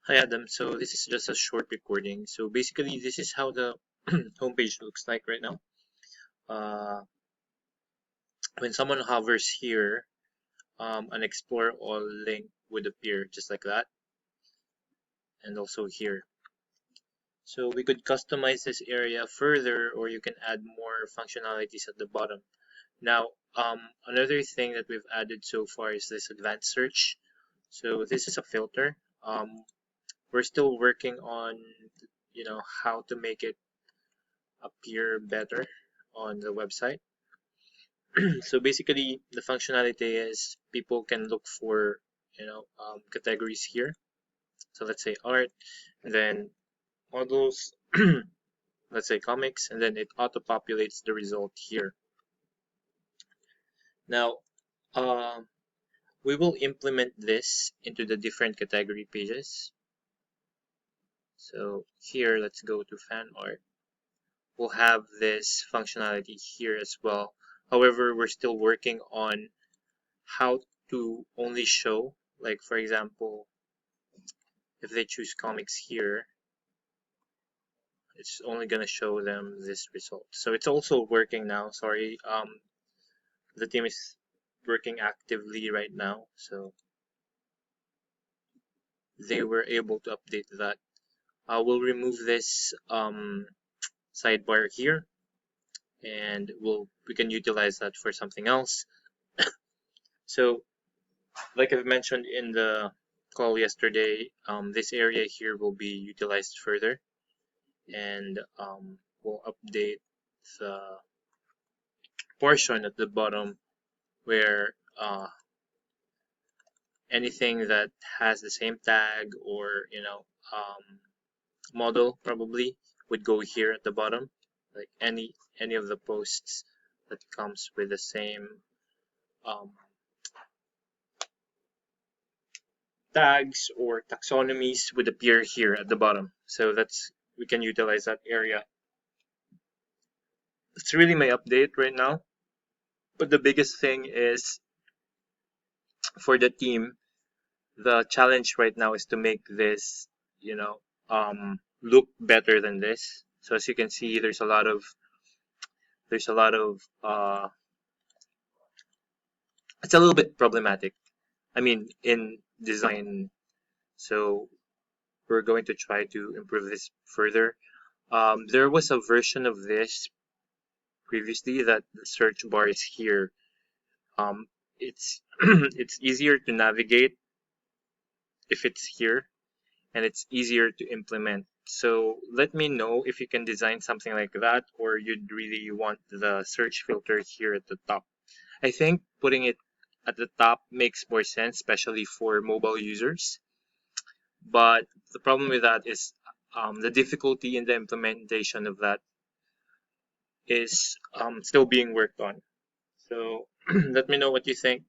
Hi Adam, so this is just a short recording. So basically this is how the homepage looks like right now. Uh, when someone hovers here, an explore all link would appear just like that, and also here. So we could customize this area further, or you can add more functionalities at the bottom. Now, another thing that we've added so far is this advanced search. So this is a filter. We're still working on, how to make it appear better on the website. So basically, the functionality is people can look for, categories here. So let's say art, and then models, let's say comics, and then it auto-populates the result here. Now, um, we will implement this into the different category pages. So here, let's go to fan art. We'll have this functionality here as well. However, we're still working on how to only show, like for example, if they choose comics here, it's only going to show them this result. So it's also working now. Sorry, the team is working actively right now, so they were able to update that. We'll remove this sidebar here, and we can utilize that for something else. So like I've mentioned in the call yesterday, this area here will be utilized further, and we'll update the portion at the bottom where anything that has the same tag or model probably would go here at the bottom, like any of the posts that comes with the same um, tags or taxonomies would appear here at the bottom. So we can utilize that area. It's really my update right now, but the biggest thing is for the team, the challenge right now is to make this, look better than this. So as you can see, there's a lot of it's a little bit problematic. I mean, in design. So we're going to try to improve this further. There was a version of this previously that the search bar is here. It's it's easier to navigate if it's here, and it's easier to implement. So let me know if you can design something like that, or you'd really want the search filter here at the top. I think putting it at the top makes more sense, especially for mobile users. But the problem with that is the difficulty in the implementation of that is still being worked on. So let me know what you think.